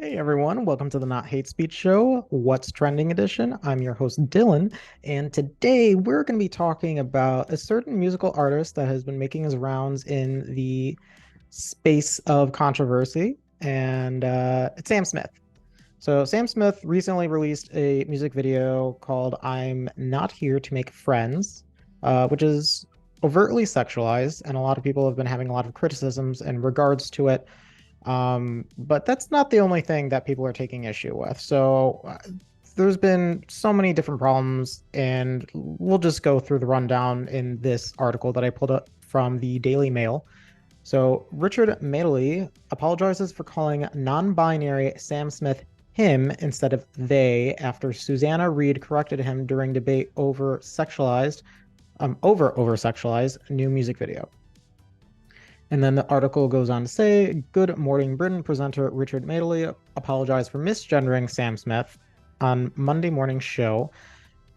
Hey everyone, welcome to the Not Hate Speech Show, What's Trending Edition. I'm your host Dylan, and today we're going to be talking about a certain musical artist that has been making his rounds in the space of controversy, and it's Sam Smith. So, Sam Smith recently released a music video called I'm Not Here to Make Friends, which is overtly sexualized, and a lot of people have been having a lot of criticisms in regards to it. But that's not the only thing that people are taking issue with. There's been so many different problems, and we'll just go through the rundown in this article that I pulled up from the Daily Mail. So, Richard Madeley apologizes for calling non-binary Sam Smith him instead of they after Susanna Reid corrected him during debate over sexualized new music video. And then the article goes on to say, Good Morning Britain presenter Richard Madeley apologized for misgendering Sam Smith on Monday morning's show.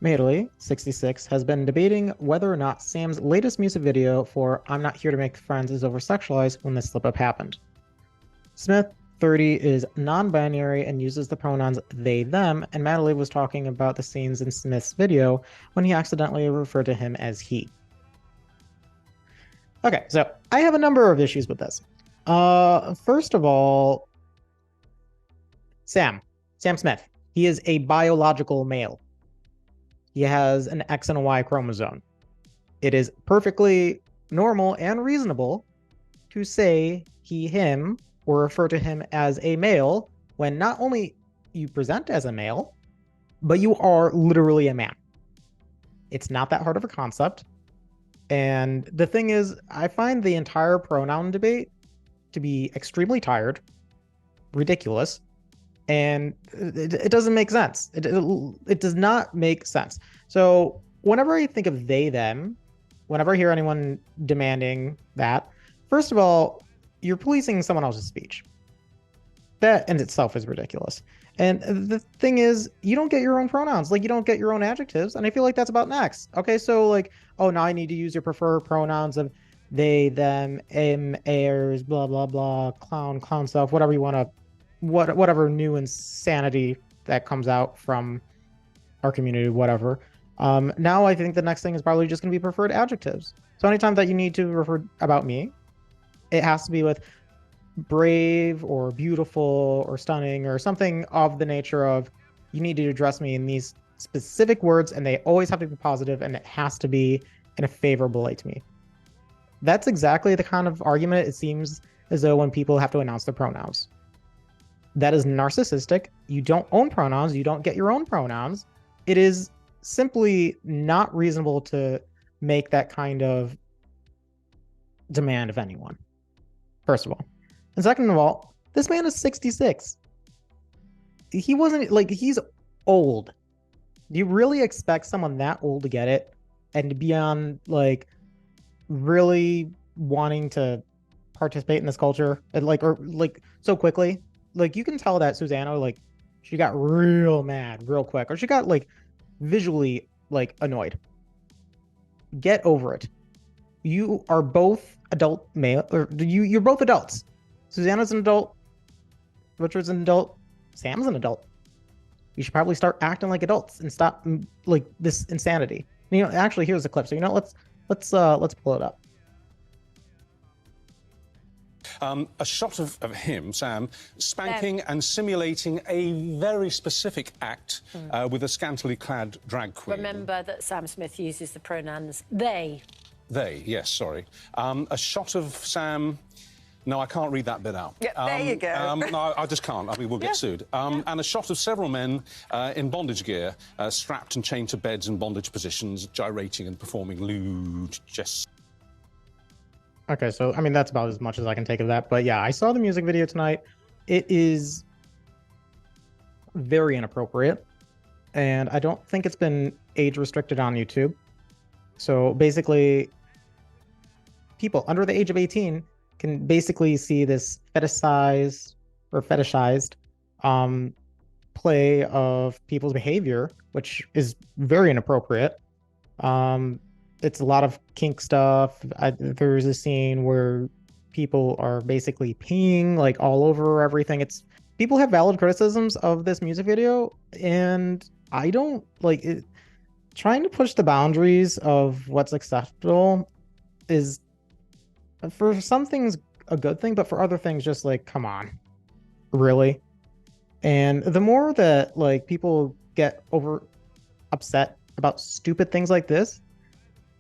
Madeley, 66, has been debating whether or not Sam's latest music video for I'm Not Here to Make Friends is over-sexualized when this slip-up happened. Smith, 30, is non-binary and uses the pronouns they, them, and Madeley was talking about the scenes in Smith's video when he accidentally referred to him as he. Okay, so I have a number of issues with this. First of all, Sam Smith, he is a biological male. He has an X and a Y chromosome. It is perfectly normal and reasonable to say he, him, or refer to him as a male when not only you present as a male, but you are literally a man. It's not that hard of a concept. And the thing is, I find the entire pronoun debate to be extremely tired, ridiculous, and it doesn't make sense. It does not make sense. So whenever I think of they, them, whenever I hear anyone demanding that, first of all, you're policing someone else's speech. That in itself is ridiculous. And the thing is, you don't get your own pronouns. Like, you don't get your own adjectives. And I feel like that's about next. Okay, so like, oh, now I need to use your preferred pronouns of they, them, airs, blah, blah, blah, clown stuff, whatever you want to, whatever new insanity that comes out from our community, whatever. Now I think the next thing is probably just going to be preferred adjectives. So anytime that you need to refer about me, it has to be with brave or beautiful or stunning or something of the nature of you need to address me in these specific words, and they always have to be positive, and it has to be in a favorable light to me. That's exactly the kind of argument it seems as though when people have to announce their pronouns. That is narcissistic. You don't own pronouns. You don't get your own pronouns. It is simply not reasonable to make that kind of demand of anyone, first of all. And second of all, this man is 66. He wasn't like, he's old. Do you really expect someone that old to get it and to be on like really wanting to participate in this culture and like, or like so quickly? Like, you can tell that Susanna, like, she got real mad real quick, or she got like visually like annoyed. Get over it. You are both adult male, or you're both adults. Susanna's an adult. Richard's an adult. Sam's an adult. You should probably start acting like adults and stop like this insanity. You know, actually, here's the clip. So let's pull it up. A shot of him, Sam, spanking and simulating a very specific act with a scantily clad drag queen. Remember that Sam Smith uses the pronouns they. They, yes, sorry. A shot of Sam. No, I can't read that bit out. Yeah, there you go. No, I just can't. I mean, we'll get sued. And a shot of several men in bondage gear, strapped and chained to beds in bondage positions, gyrating and performing lewd gestures. Okay, so I mean, that's about as much as I can take of that. But yeah, I saw the music video tonight. It is very inappropriate, and I don't think it's been age restricted on YouTube. So basically, people under the age of 18 can basically see this fetishized play of people's behavior, which is very inappropriate. It's a lot of kink stuff. There's a scene where people are basically peeing like all over everything. It's people have valid criticisms of this music video, and I don't like it. Trying to push the boundaries of what's acceptable is, for some things, a good thing, but for other things, just like, come on, really? And the more that like people get over upset about stupid things like this,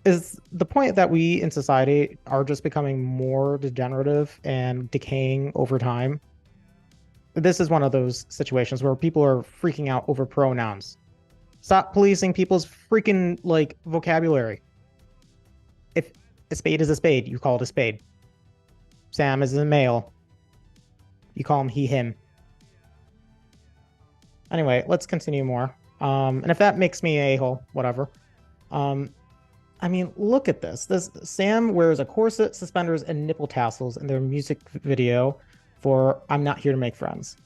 is the point that we in society are just becoming more degenerative and decaying over time. This is one of those situations where people are freaking out over pronouns. Stop policing people's freaking like vocabulary. If a spade is a spade, you call it a spade. Sam is a male. You call him he, him. Anyway, let's continue more. And if that makes me a a-hole, whatever. I mean, look at this. This Sam wears a corset, suspenders, and nipple tassels in their music video for "I'm Not Here to Make Friends."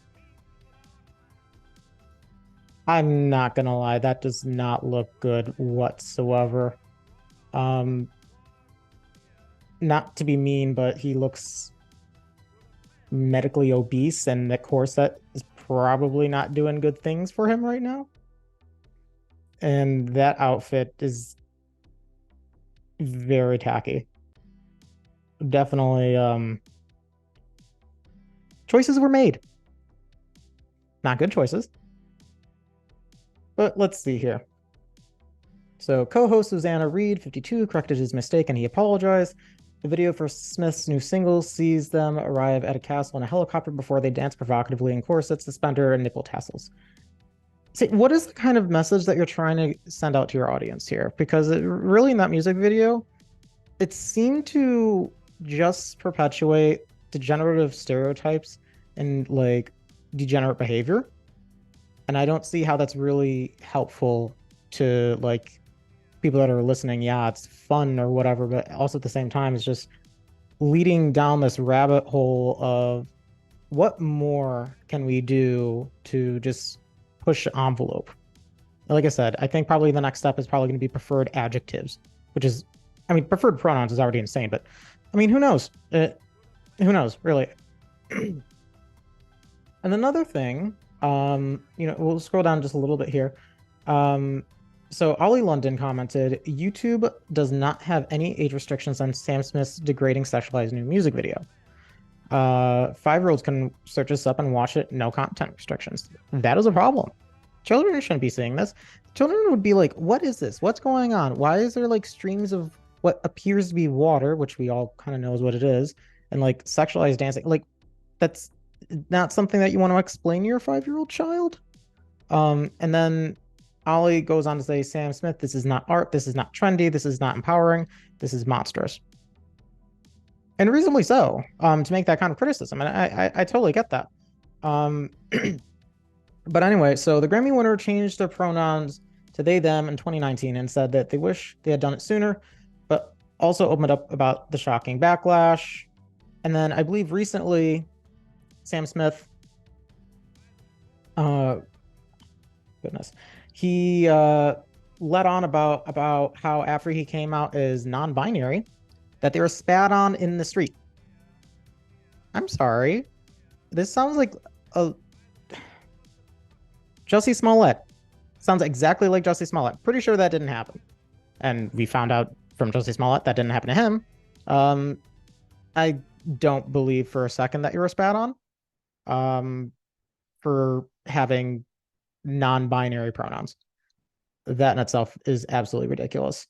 I'm not gonna lie, that does not look good whatsoever. Not to be mean, but he looks medically obese, and the corset is probably not doing good things for him right now. And that outfit is very tacky. Definitely, choices were made. Not good choices. But let's see here. So co-host Susanna Reed, 52, corrected his mistake and he apologized. The video for Smith's new single sees them arrive at a castle in a helicopter before they dance provocatively in corsets, suspender, and nipple tassels. See, what is the kind of message that you're trying to send out to your audience here? Because really in that music video, it seemed to just perpetuate degenerative stereotypes and like degenerate behavior. And I don't see how that's really helpful to like people that are listening. Yeah, it's fun or whatever, but also at the same time, it's just leading down this rabbit hole of what more can we do to just push the envelope. Like I said, I think probably the next step is probably going to be preferred adjectives, which is, I mean, preferred pronouns is already insane, but I mean, who knows? Who knows, really? And another thing, we'll scroll down just a little bit here. So Ollie London commented, YouTube does not have any age restrictions on Sam Smith's degrading sexualized new music video. 5-year-olds can search this up and watch it, no content restrictions. That is a problem. Children shouldn't be seeing this. Children would be like, what is this? What's going on? Why is there like streams of what appears to be water, which we all kind of knows what it is, and like sexualized dancing? Like, that's not something that you want to explain to your 5-year-old child. And then Ollie goes on to say, Sam Smith, this is not art, this is not trendy, this is not empowering, this is monstrous. And reasonably so, to make that kind of criticism. And I totally get that. But anyway, so the Grammy winner changed their pronouns to they, them in 2019 and said that they wish they had done it sooner, but also opened up about the shocking backlash. And then I believe recently, Sam Smith, goodness, he let on about how after he came out as non-binary, that they were spat on in the street. I'm sorry. This sounds like a Jussie Smollett. Sounds exactly like Jussie Smollett. Pretty sure that didn't happen. And we found out from Jussie Smollett that didn't happen to him. I don't believe for a second that you were spat on for having non-binary pronouns. That in itself is absolutely ridiculous.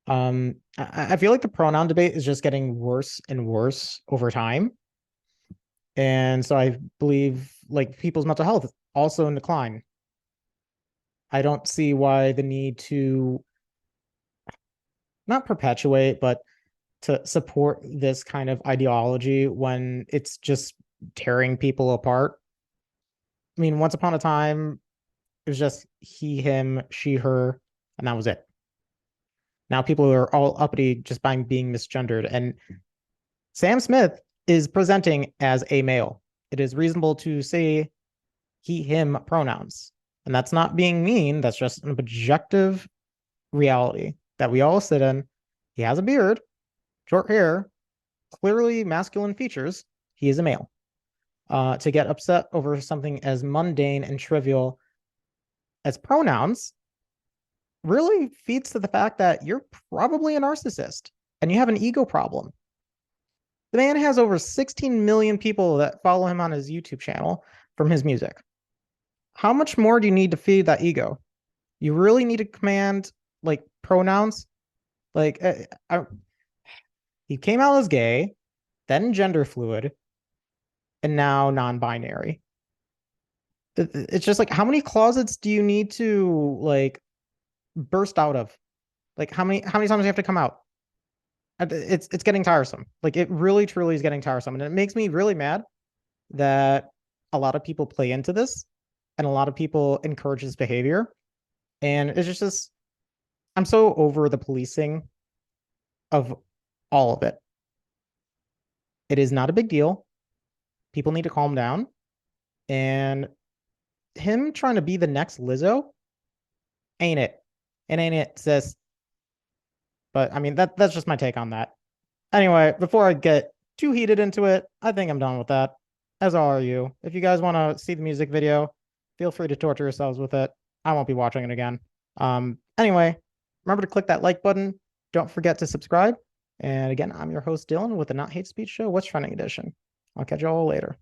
I feel like the pronoun debate is just getting worse and worse over time. And so I believe like people's mental health is also in decline. I don't see why the need to not perpetuate, but to support this kind of ideology when it's just tearing people apart. I mean, once upon a time, it was just he, him, she, her, and that was it. Now people are all uppity just by being misgendered. And Sam Smith is presenting as a male. It is reasonable to say he, him pronouns. And that's not being mean. That's just an objective reality that we all sit in. He has a beard, short hair, clearly masculine features. He is a male. to get upset over something as mundane and trivial as pronouns really feeds to the fact that you're probably a narcissist and you have an ego problem. The man has over 16 million people that follow him on his YouTube channel from his music. How much more do you need to feed that ego? You really need to command like pronouns. Like he came out as gay, then gender fluid, and now non-binary. It's just like, how many closets do you need to like burst out of? Like how many times do you have to come out? It's getting tiresome. Like it really truly is getting tiresome, and it makes me really mad that a lot of people play into this and a lot of people encourage this behavior. And it's just I'm so over the policing of all of it. It is not a big deal. People need to calm down. And him trying to be the next Lizzo ain't it. It ain't it, sis. But I mean, that's just my take on that. Anyway, before I get too heated into it, I think I'm done with that. As are you. If you guys want to see the music video, feel free to torture yourselves with it. I won't be watching it again. Anyway, remember to click that like button. Don't forget to subscribe. And again, I'm your host, Dylan, with the Not Hate Speech Show, What's Trending Edition. I'll catch you all later.